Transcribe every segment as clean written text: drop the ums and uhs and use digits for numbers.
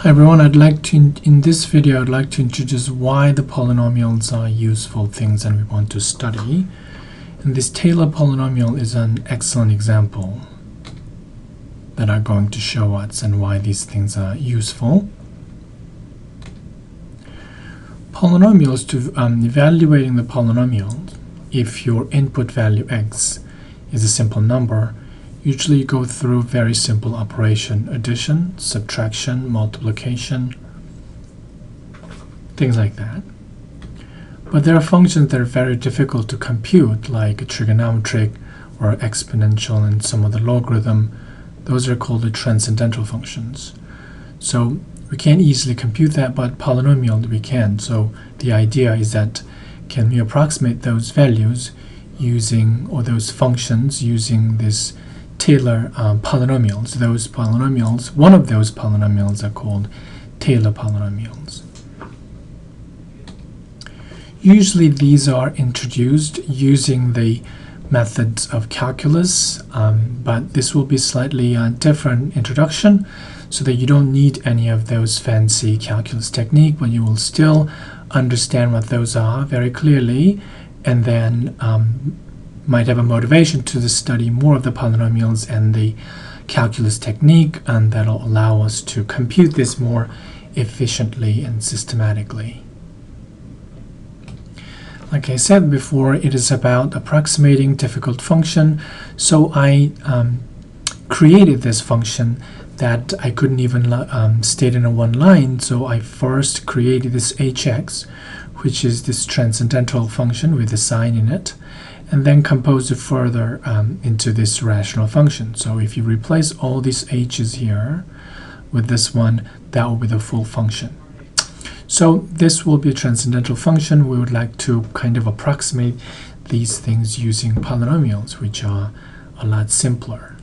Hi everyone, in this video I'd like to introduce why the polynomials are useful things and we want to study. And this Taylor polynomial is an excellent example that are going to show us and why these things are useful. Polynomials, to evaluating the polynomial, if your input value x is a simple number, usually you go through very simple operation: addition, subtraction, multiplication, things like that. But there are functions that are very difficult to compute, like a trigonometric or exponential and some other logarithm. Those are called the transcendental functions. So we can't easily compute that, but polynomial we can. So the idea is that can we approximate those values using, or those functions using this Taylor polynomials. Those polynomials, one of those polynomials are called Taylor polynomials. Usually these are introduced using the methods of calculus, but this will be slightly different introduction, so that you don't need any of those fancy calculus technique, but you will still understand what those are very clearly, and then might have a motivation to study more of the polynomials and the calculus technique, and that'll allow us to compute this more efficiently and systematically. Like I said before, it is about approximating difficult function. So I created this function that I couldn't even state in a one line. So I first created this hx, which is this transcendental function with a sign in it, and then compose it further into this rational function. So if you replace all these h's here with this one, that will be the full function. So this will be a transcendental function. We would like to kind of approximate these things using polynomials, which are a lot simpler.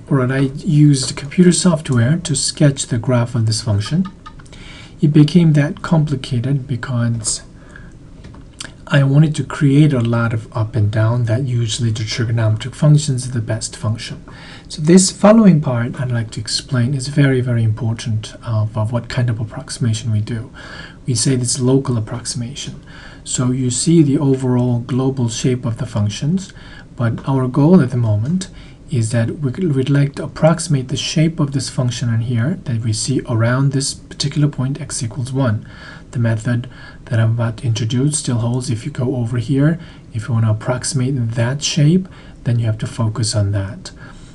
Alright, I used computer software to sketch the graph of this function. It became that complicated because I wanted to create a lot of up and down that usually the trigonometric functions are the best function. So this following part I'd like to explain is very, very important of what kind of approximation we do. We say this local approximation. So you see the overall global shape of the functions, but our goal at the moment is that we'd like to approximate the shape of this function in here that we see around this particular point x equals 1. The method that I'm about to introduce still holds. If you go over here, if you want to approximate that shape, then you have to focus on that.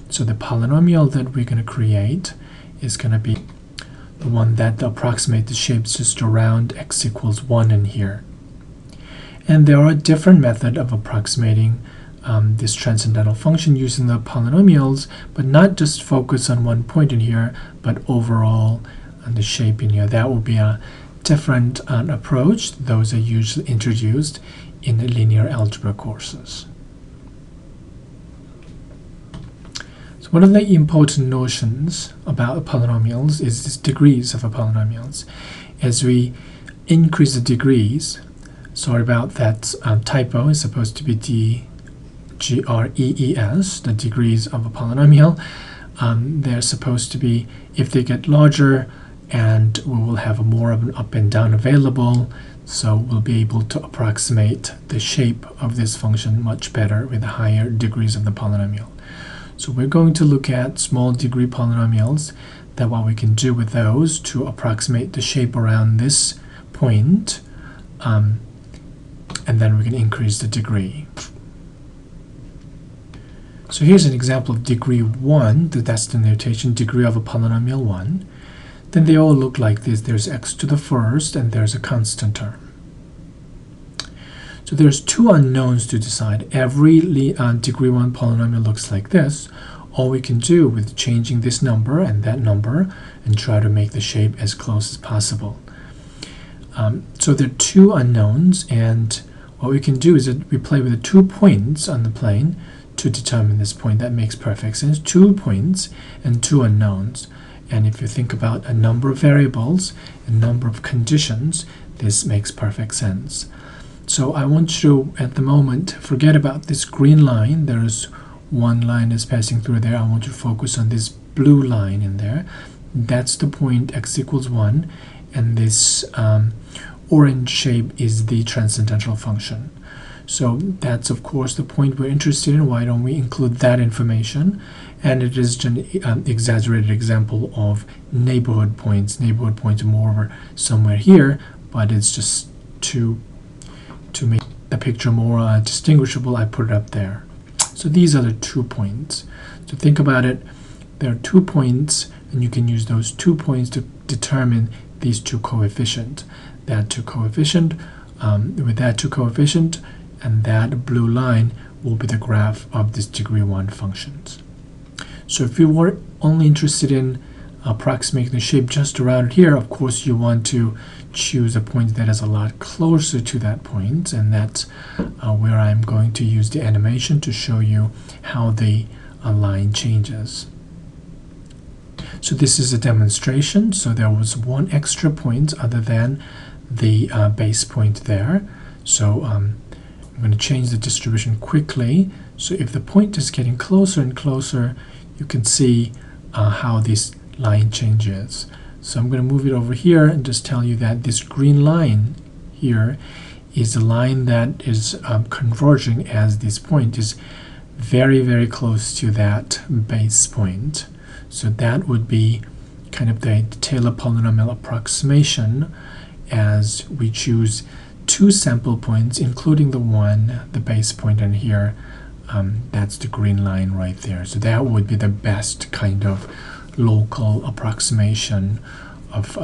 So the polynomial that we're going to create is going to be the one that approximates the shapes just around x equals 1 in here. And there are different methods of approximating this transcendental function using the polynomials, but not just focus on one point in here, but overall on the shape in here. That will be a different approach. Those are usually introduced in the linear algebra courses. So one of the important notions about polynomials is this degrees of a polynomials. As we increase the degrees, sorry about that typo, is supposed to be degrees, the degrees of a polynomial. They're supposed to be, if they get larger, and we will have more of an up and down available, so we'll be able to approximate the shape of this function much better with the higher degrees of the polynomial. So we're going to look at small degree polynomials, that what we can do with those to approximate the shape around this point, and then we can increase the degree. So here's an example of degree 1, that's the notation, degree of a polynomial 1. Then they all look like this. There's x to the first and there's a constant term. So there's two unknowns to decide. Every degree 1 polynomial looks like this. All we can do with changing this number and that number and try to make the shape as close as possible. So there are two unknowns, and what we can do is that we play with the 2 points on the plane to determine this point. That makes perfect sense. 2 points and 2 unknowns. And if you think about a number of variables, a number of conditions, this makes perfect sense. So I want you to, at the moment, forget about this green line. There's one line is passing through there. I want to focus on this blue line in there. That's the point x equals 1, and this orange shape is the transcendental function. So that's of course the point we're interested in. Why don't we include that information? And it is an exaggerated example of neighborhood points. Neighborhood points are more somewhere here, but it's just to make the picture more distinguishable, I put it up there. So these are the 2 points. So think about it. There are 2 points, and you can use those 2 points to determine these 2 coefficients. That 2 coefficient, with that 2 coefficient, and that blue line will be the graph of this degree 1 functions. So if you were only interested in approximating the shape just around here, of course you want to choose a point that is a lot closer to that point, and that's where I'm going to use the animation to show you how the line changes. So this is a demonstration. So there was 1 extra point other than the base point there. So I'm going to change the distribution quickly. So if the point is getting closer and closer, you can see how this line changes. So I'm going to move it over here and just tell you that this green line here is a line that is converging, as this point is very, very close to that base point. So that would be kind of the Taylor polynomial approximation, as we choose 2 sample points, including the base point, and here that's the green line right there. So that would be the best kind of local approximation of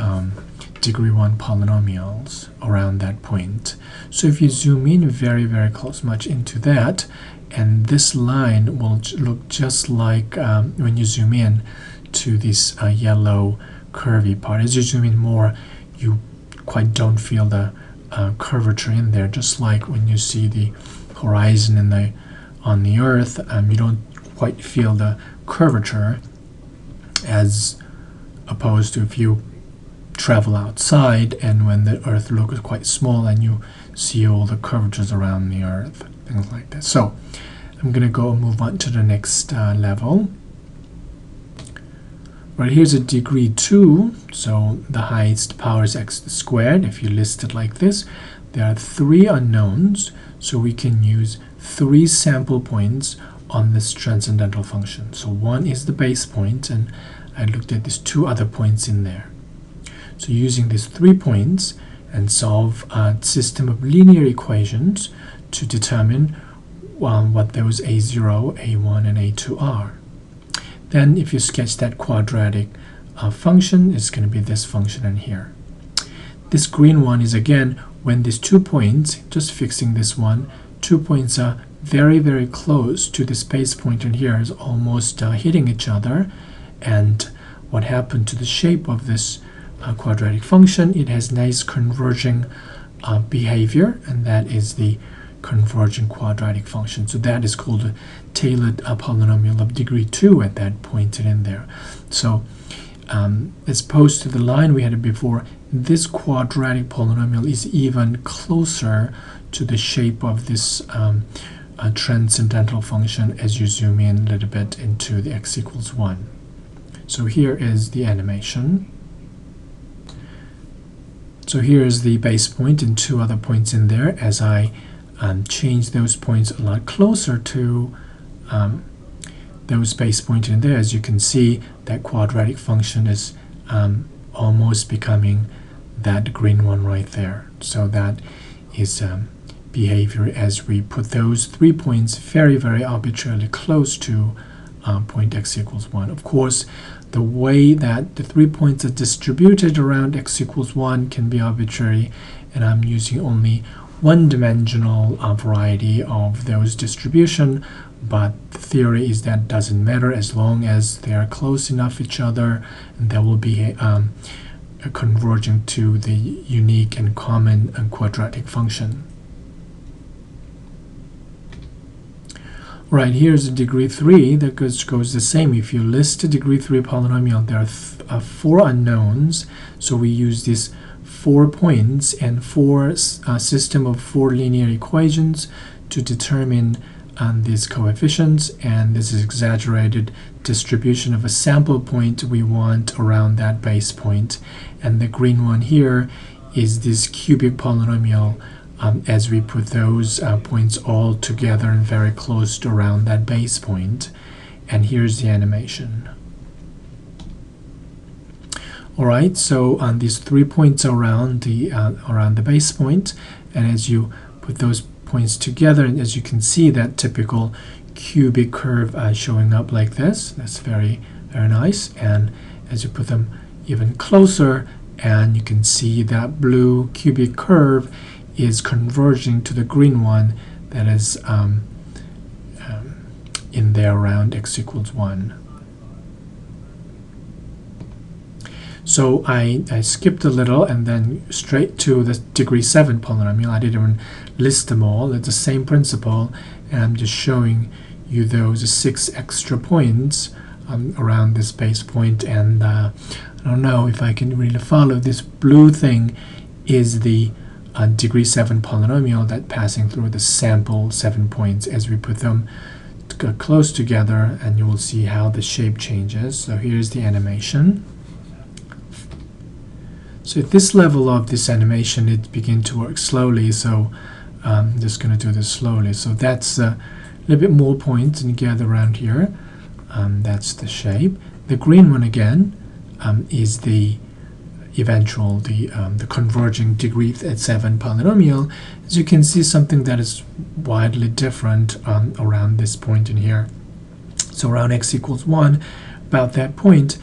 degree 1 polynomials around that point. So if you zoom in very, very close, much into that, and this line will look just like when you zoom in to this yellow curvy part. As you zoom in more, you quite don't feel the curvature in there, just like when you see the horizon on the Earth, you don't quite feel the curvature, as opposed to if you travel outside and when the Earth looks quite small and you see all the curvatures around the Earth, things like that. So I'm going to go move on to the next level. Right, here's a degree 2, so the highest power is x squared. If you list it like this, there are 3 unknowns, so we can use 3 sample points on this transcendental function. So 1 is the base point, and I looked at these 2 other points in there. So using these 3 points and solve a system of linear equations to determine what those a0, a1, and a2 are. Then if you sketch that quadratic function, it's going to be this function in here. This green one is again when these 2 points, just fixing this one, 2 points are very, very close to this base point in here, is almost hitting each other. And what happened to the shape of this quadratic function? It has nice converging behavior, and that is the convergent quadratic function. So that is called a tailored polynomial of degree 2 at that point in there. So as opposed to the line we had before, this quadratic polynomial is even closer to the shape of this transcendental function as you zoom in a little bit into the x equals 1. So here is the animation. So here is the base point and 2 other points in there. As I change those points a lot closer to those base points in there, as you can see, that quadratic function is almost becoming that green one right there. So that is behavior as we put those 3 points very, very arbitrarily close to point x equals 1. Of course, the way that the 3 points are distributed around x equals 1 can be arbitrary, and I'm using only one-dimensional variety of those distribution, but the theory is that doesn't matter as long as they are close enough each other, and there will be a converging to the unique and common quadratic function. Right, here's a degree 3 that goes the same. If you list a degree 3 polynomial, there are 4 unknowns, so we use this 4 points and 4 system of 4 linear equations to determine these coefficients, and this is exaggerated distribution of a sample point we want around that base point, and the green one here is this cubic polynomial as we put those points all together and very close to around that base point. And here's the animation. Alright, so on these 3 points around the base point, and as you put those points together, and as you can see, that typical cubic curve showing up like this. That's very, very nice. And as you put them even closer, and you can see that blue cubic curve is converging to the green one that is in there around x equals 1. So I skipped a little and then straight to the degree 7 polynomial. I didn't even list them all. It's the same principle, and I'm just showing you those 6 extra points around this base point. And I don't know if I can really follow. This blue thing is the degree 7 polynomial that passing through the sample 7 points. As we put them close together, and you will see how the shape changes. So here's the animation. So at this level of this animation, it begins to work slowly, so I'm just going to do this slowly. So that's a little bit more points and gather around here. That's the shape. The green one again is the eventual, the converging degree 7 polynomial. As you can see, something that is widely different around this point in here. So around x equals 1, about that point,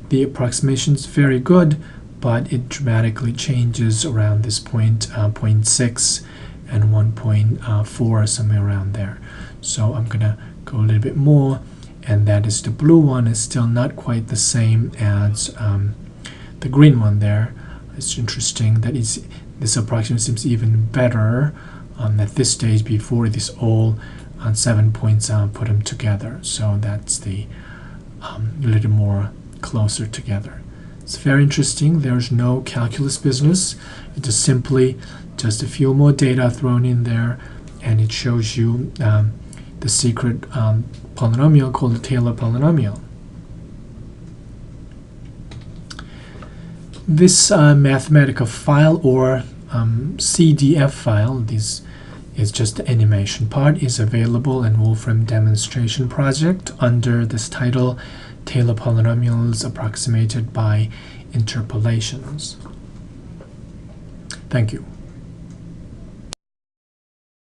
the approximation is very good, but it dramatically changes around this point, 0.6 and 1.4, somewhere around there. So I'm going to go a little bit more, and that is the blue one is still not quite the same as the green one there. It's interesting that this approximation seems even better at this stage before this all 7 points put them together. So that's the a little more closer together. It's very interesting. There's no calculus business. It is simply just a few more data thrown in there, and it shows you the secret polynomial called the Taylor polynomial. This mathematical file, or CDF file, this is just the animation part, is available in Wolfram demonstration project under this title, Taylor Polynomials Approximated by Interpolations. Thank you.